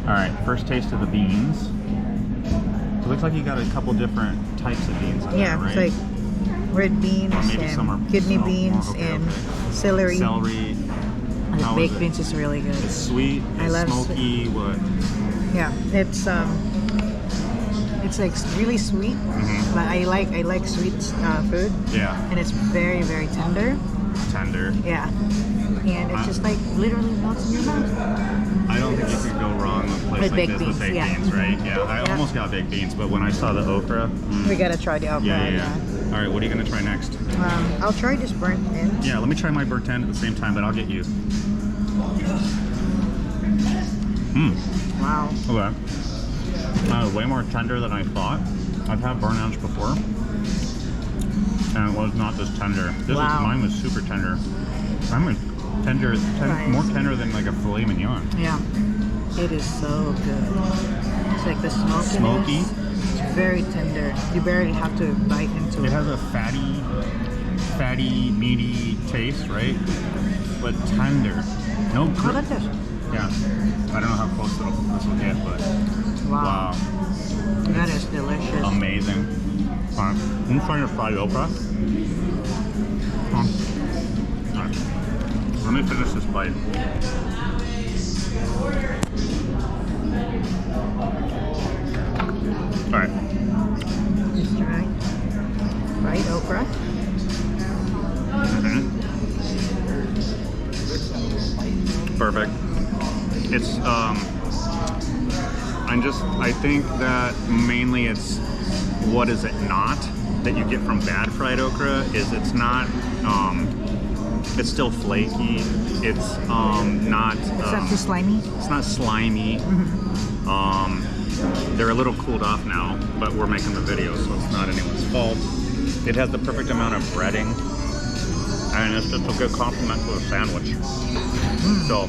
All right, first taste of the beans. It looks like you got a couple different types of beans in there, right? It's like red beans and kidney beans and celery. Celery. The baked beans is really good. It's sweet. It's smoky. What? Yeah, it's like really sweet. But I like sweet food. Yeah. And it's very, very tender. Tender. Yeah. And it's just like literally melts in your mouth. I don't think you could go wrong with a place like this with baked beans, right? Yeah. I almost got baked beans, but when I saw the okra, we gotta try the okra. Yeah. All right, what are you gonna try next? I'll try this burnt end. Yeah, let me try my burnt end at the same time, but I'll get you. Wow. Okay. Way more tender than I thought. I've had burnt ends before, and it was not this tender. Mine was super tender. Mine was tender, more tender than like a filet mignon. Yeah, it is so good. It's like the smoky. It's very tender. You barely have to bite into it. It has a fatty, meaty taste, right? But tender. No grip. How about this? Yeah. I don't know how close this will get, but wow. That is delicious. Amazing. All right. I'm trying to fry okra. All right. Let me finish this bite. All right. Just try fried okra. Perfect. It's I think that mainly it's what is it not that you get from bad fried okra is it's not it's still flaky. It's not It's not too slimy. It's not slimy. They're a little cooled off now, but we're making the video, so it's not anyone's fault. It has the perfect amount of breading, and it's just a good complement to a sandwich. So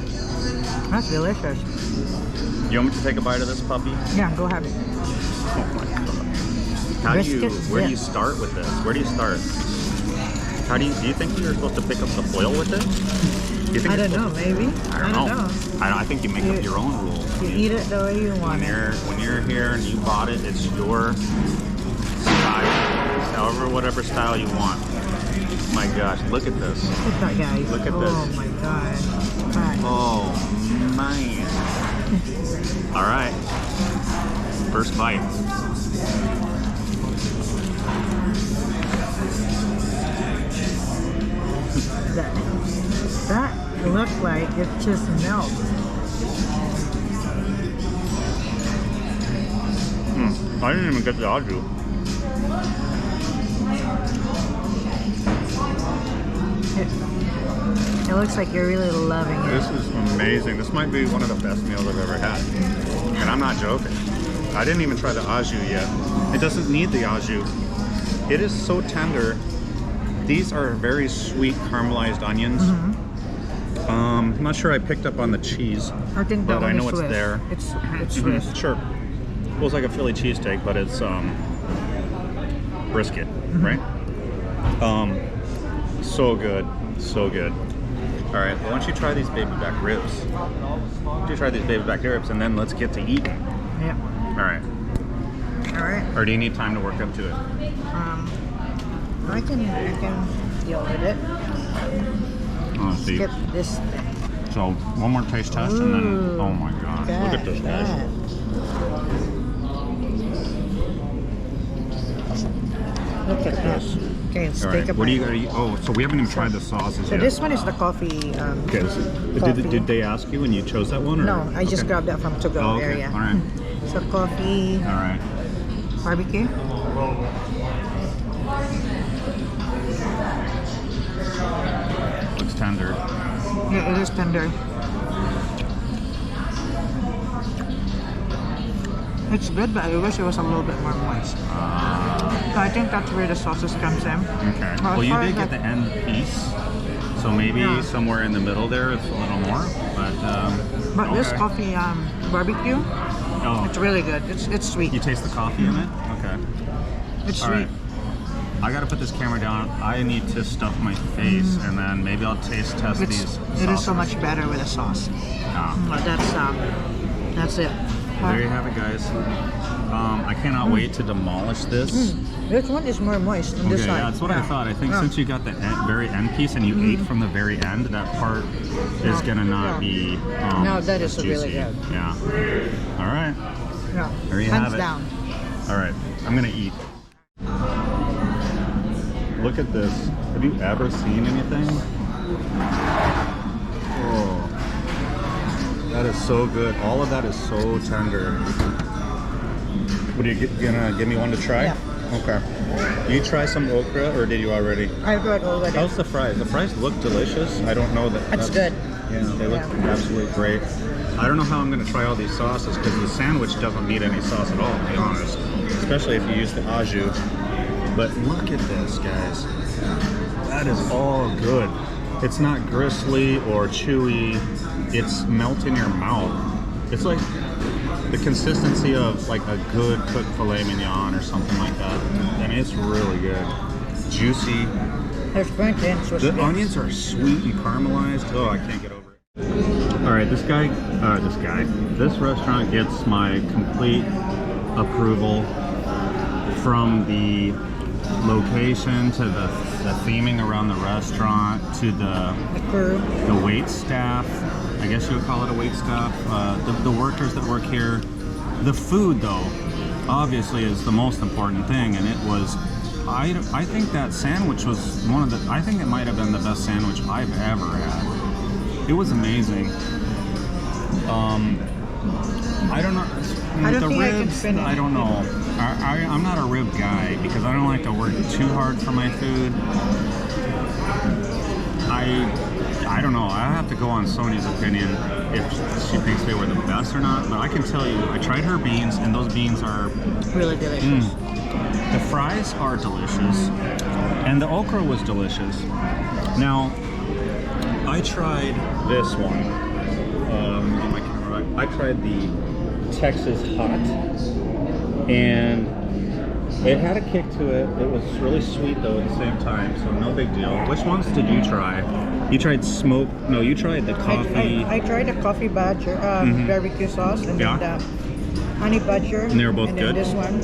that's delicious. You want me to take a bite of this puppy? Yeah, go ahead. Oh my god. Where do you start with this? Where do you start? Do you think you're supposed to pick up the foil with it? I don't know, maybe. I don't know. I think you make up your own rules. You eat it the way you want it. When you're here and you bought it, it's your style. Whatever style you want. My gosh, look at this. Look at that, guys. Look at this. Oh my god. Right. Oh man. All right. First bite. That looked like it just melts. I didn't even get the au jus. It looks like you're really loving it. This is amazing. This might be one of the best meals I've ever had. And I'm not joking. I didn't even try the au jus yet. It doesn't need the au jus. It is so tender. These are very sweet caramelized onions. I'm not sure I picked up on the cheese, I think that but I one know is it's there. It's Swiss. Sure. Feels like a Philly cheesesteak, but it's brisket, right? So good, so good. All right, well, why don't you try these baby back ribs? Why don't you try these baby back ribs, and then let's get to eating. Yeah. All right. All right. Or do you need time to work up to it? I can deal with it. Let's see. Skip this. So one more taste test, and then oh my gosh, look at this, guys. Look at this. Okay, let's take a bite. What do you? Oh, so we haven't even tried the sauces so yet. this one is the coffee. Okay. Did they ask you when you chose that one? Or? No, I just grabbed that from to-go area. All right. So coffee. All right. Barbecue. Looks tender. Yeah, it is tender. It's good, but I wish it was a little bit more moist. So I think that's where the sauces comes in. Okay. Well, you did get the end piece, so maybe somewhere in the middle there it's a little more. But this coffee barbecue, it's really good. It's sweet. You taste the coffee in it? Okay. It's All sweet. Right. I gotta put this camera down. I need to stuff my face, and then maybe I'll taste test these sauces. It is so much better with a sauce. Yeah. That's it. There you have it, guys. I cannot wait to demolish this. This one is more moist than this Okay, side. yeah, that's what I thought. I think since you got the very end piece and you ate from the very end, that part is gonna not be no, that is juicy. really good. Yeah. All right. Yeah. There you Hands have it. down. All right. I'm gonna eat. Look at this. Have you ever seen anything? Oh, that is so good. All of that is so tender. What are you gonna give me one to try? Yeah. Okay. You try some okra, or did you already? I've got already. How's the fries? The fries look delicious. I don't know that. It's good. Yeah, they look absolutely great. I don't know how I'm gonna try all these sauces because the sandwich doesn't need any sauce at all, to be honest. Especially if you use the au jus. But look at this, guys. That is all good. It's not gristly or chewy. It's melt in your mouth. It's like the consistency of like a good cooked filet mignon or something like that. And it's really good. Juicy. There's burnt in. The onions are sweet and caramelized. Oh, I can't get over it. All right, this restaurant gets my complete approval, from the location to the theming around the restaurant to the wait staff. I guess you would call it a wait staff. The workers that work here. The food, though, obviously is the most important thing, and it was. I think that sandwich was I think it might have been the best sandwich I've ever had. It was amazing. I don't know. I don't the think ribs, I can finish. I don't know. I'm not a rib guy because I don't like to work too hard for my food. I don't know. I have to go on Sony's opinion if she thinks they were the best or not. But I can tell you, I tried her beans, and those beans are really delicious. The fries are delicious, and the okra was delicious. Now, I tried this one. Get my camera right. I tried the Texas Hot, and it had a kick to it. It was really sweet though at the same time, so no big deal. Which ones did you try? You tried smoke. No, you tried the coffee. I tried the coffee badger barbecue sauce, and then the honey badger. And they were both good? This one.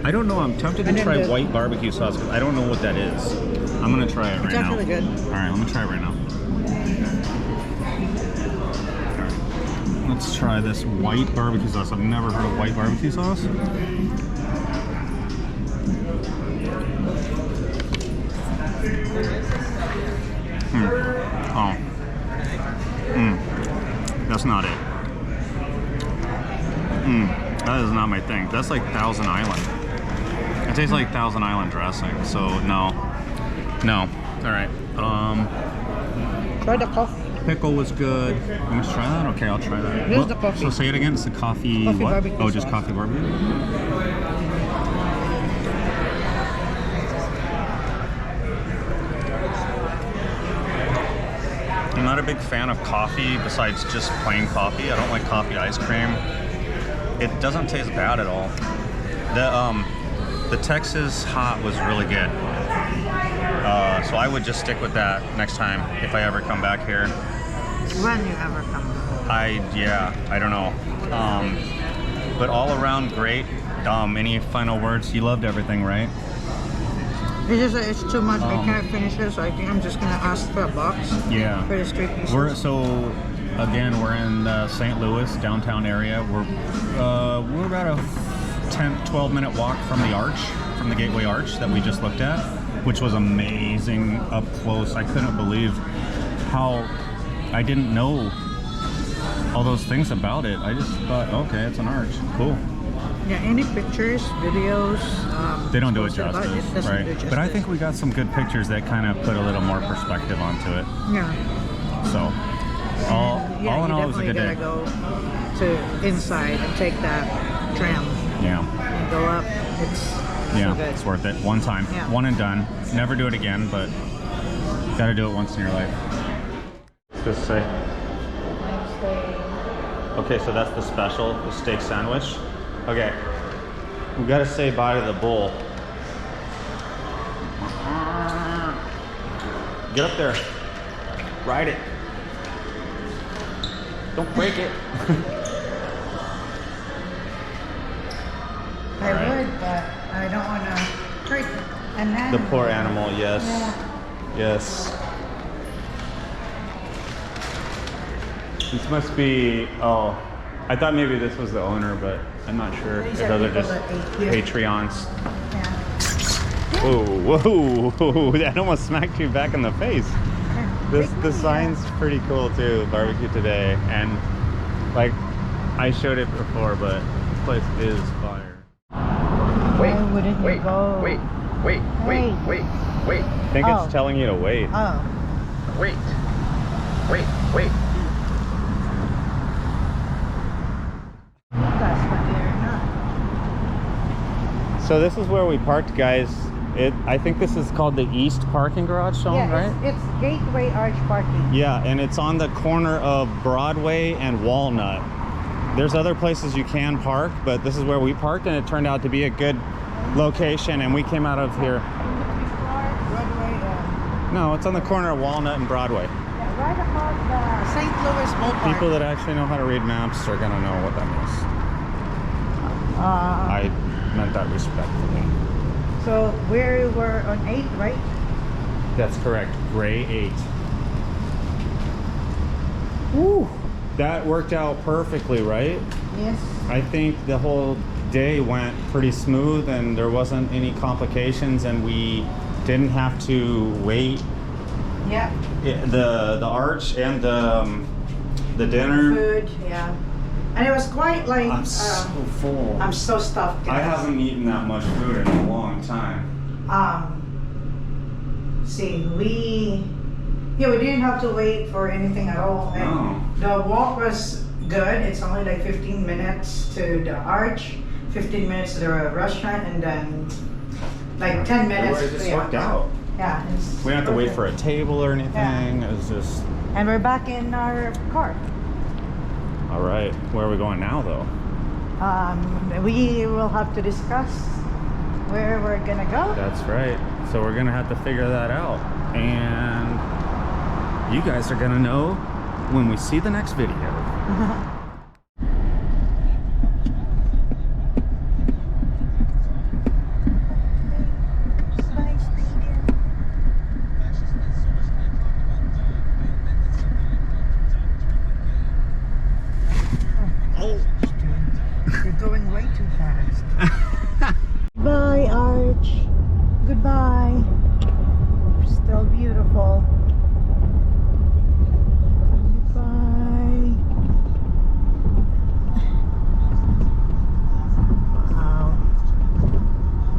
I don't know. I'm tempted to try white barbecue sauce because I don't know what that is. I'm gonna try it right now. It's actually good. All right, let me try it right now. All right, let's try this white barbecue sauce. I've never heard of white barbecue sauce. Oh. That's not it. That is not my thing. That's like Thousand Island. It tastes like Thousand Island dressing, so no. No. Alright. Try the coffee. Pickle was good. I'm gonna try that? Okay, I'll try that. Here's the coffee. So say it again. It's the coffee what? Barbecue Oh, just sauce. coffee barbecue? I'm not a big fan of coffee besides just plain coffee. I don't like coffee ice cream. It doesn't taste bad at all. The Texas Hot was really good. So I would just stick with that next time if I ever come back here. When you ever come. I don't know. But all around great. Any final words? You loved everything, right? It's too much. I can't finish it, so I think I'm just gonna ask for a box. Yeah. For the 3 pieces. We're in St. Louis downtown area. We're about a 10-12 minute walk from the arch, from the Gateway Arch that we just looked at, which was amazing up close. I couldn't believe how I didn't know all those things about it. I just thought, okay, it's an arch, cool. Yeah, any pictures, videos. They don't do it justice, right? Do justice. But I think we got some good pictures that kind of put a little more perspective onto it. Yeah. So, all in all, it was a good day. You definitely gotta go to inside and take that tram. Yeah. And go up. It's so good. It's worth it. One time, one and done. Never do it again, but gotta do it once in your life. Just say. Okay, so that's the special, the steak sandwich. Okay, we gotta say bye to the bull. Get up there, ride it. Don't break it. An animal. The poor animal, yes. Yeah. Yes. This must be, oh, I thought maybe this was the owner, but I'm not sure. These Those are are people just that ate here. Patreons. Yeah. Oh, whoa, that almost smacked you back in the face. The sign's pretty cool too, barbecue today. And like, I showed it before, but this place is fire. Why wouldn't you go? Wait. I think Oh. it's telling you to wait. Oh. Wait. That's what they're not. So this is where we parked, guys. I think this is called the East Parking Garage, Sean, Yeah, right? it's Gateway Arch Parking. Yeah, and it's on the corner of Broadway and Walnut. There's other places you can park, but this is where we parked, and it turned out to be a good location, and we came out of here. Broadway, No, it's on the corner of Walnut and Broadway. right above the St. Louis Ballpark. People that actually know how to read maps are gonna know what that means. I meant that respectfully. So we were on 8, right? That's correct. Gray 8. Woo! That worked out perfectly, right? Yes. I think the whole day went pretty smooth and there wasn't any complications, and we didn't have to wait. Yeah. The arch and the dinner. Food, yeah. And it was quite like I'm so full. I'm so stuffed. I guys. haven't eaten that much food in a long time. See, we didn't have to wait for anything at all. And No. the walk was good. It's only like 15 minutes to the arch, 15 minutes to the restaurant, and then like 10 minutes. It just yeah. worked out. Yeah. We didn't have to wait for a table or anything. Yeah. It was just. And we're back in our car. All right. Where are we going now, though? We will have to discuss where we're gonna go. That's right. So we're gonna have to figure that out, and you guys are gonna know when we see the next video. Oh, you're going way too fast. Bye, Arch. Goodbye. Still beautiful. Goodbye. Wow.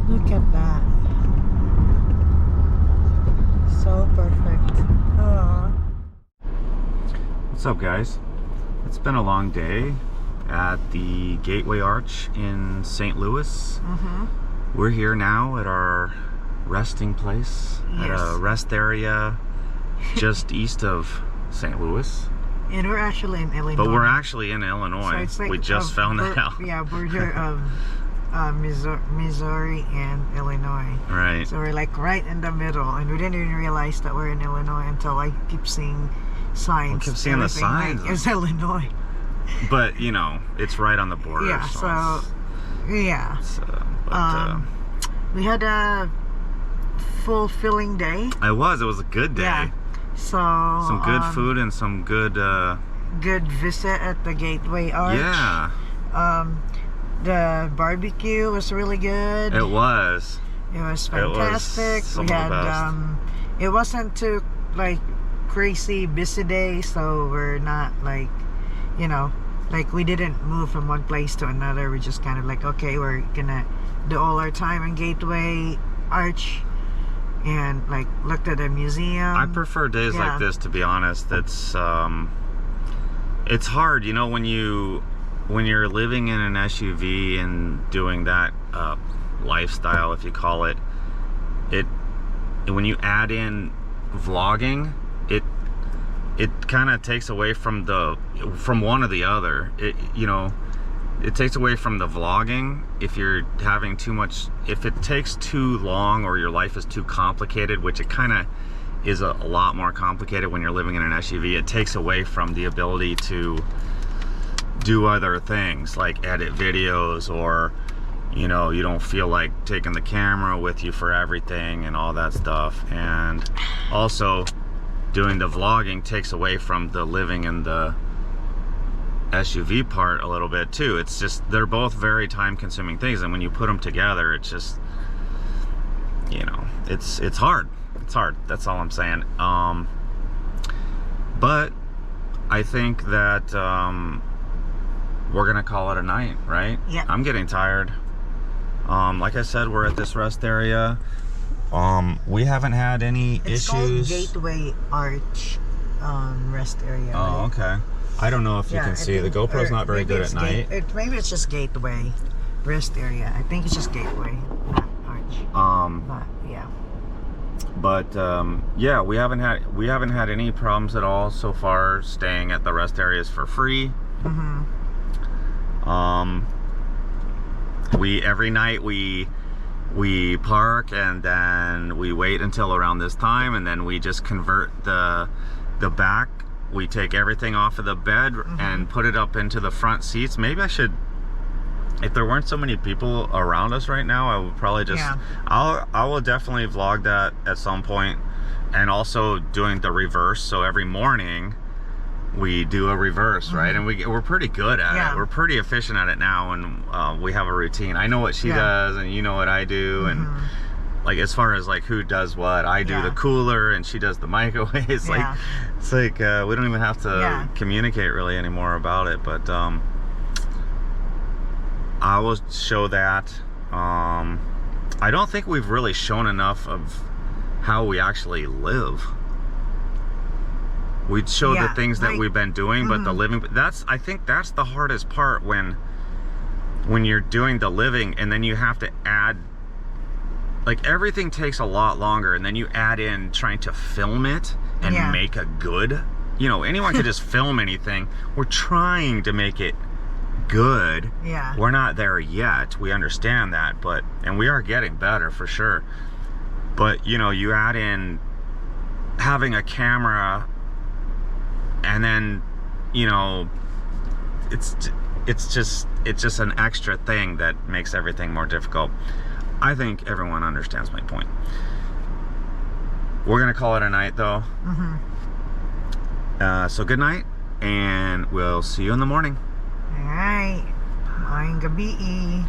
Look at that. So perfect. Aww. What's up, guys? It's been a long day at the Gateway Arch in St. Louis. We're here now at our resting place, at a rest area just east of St. Louis. And we're actually in Illinois. But we're actually in Illinois. So it's like we just found that out. Yeah, border of Missouri and Illinois. Right. So we're like right in the middle, and we didn't even realize that we're in Illinois until I keep seeing signs. We kept seeing the Everything signs. Like, it's Illinois. But, you know, it's right on the border. Yeah, so yeah. We had a fulfilling day. It was a good day. Yeah. So Some good food and some good good visit at the Gateway Arch. yeah. The barbecue was really good. It was. It was fantastic. some We of had the best. it wasn't too like crazy busy day, so we're not like, you know, like we didn't move from one place to another. We're just kind of like, okay, we're gonna do all our time in Gateway Arch and like looked at the museum. I prefer days like this, to be honest. It's hard, you know, when you're living in an SUV and doing that lifestyle, if you call it, when you add in vlogging, it kind of takes away from one or the other. It takes away from the vlogging if you're having too much, if it takes too long or your life is too complicated, which it kind of is a lot more complicated when you're living in an SUV. It takes away from the ability to do other things like edit videos or, you know, you don't feel like taking the camera with you for everything and all that stuff. And also doing the vlogging takes away from the living in the SUV part a little bit too. It's just, they're both very time consuming things, and when you put them together, it's just, you know, it's hard. It's hard. That's all I'm saying. But I think that we're gonna call it a night, right? Yeah. I'm getting tired. Like I said, we're at this rest area. We haven't had any It's issues. called Gateway Arch rest area. Oh, okay. I don't know if you Yeah, can I see. The think- GoPro's or not very maybe good it's at night. Maybe it's just Gateway rest area. I think it's just Gateway, not Arch. But yeah. But yeah, we haven't had any problems at all so far staying at the rest areas for free. Every night we park, and then we wait until around this time, and then we just convert the back. We take everything off of the bed and put it up into the front seats. Maybe I should, if there weren't so many people around us right now, I would probably just, I will definitely vlog that at some point. And also doing the reverse. So every morning we do a reverse, right? And we're pretty good at it. We're pretty efficient at it now, and we have a routine. I know what she does, and you know what I do, and like as far as like who does what, I do the cooler and she does the microwave. It's like we don't even have to communicate really anymore about it. But I will show that. I don't think we've really shown enough of how we actually live. We'd show the things that we've been doing, but the living, I think that's the hardest part, when you're doing the living and then you have to add, like, everything takes a lot longer, and then you add in trying to film it and make a good, you know, anyone could just film anything. We're trying to make it good. We're not there yet. We understand that, and we are getting better for sure. But, you know, you add in having a camera, and then, you know, it's just an extra thing that makes everything more difficult. I think everyone understands my point. We're gonna call it a night, though. So good night, and we'll see you in the morning. Alright. Maayong gabi.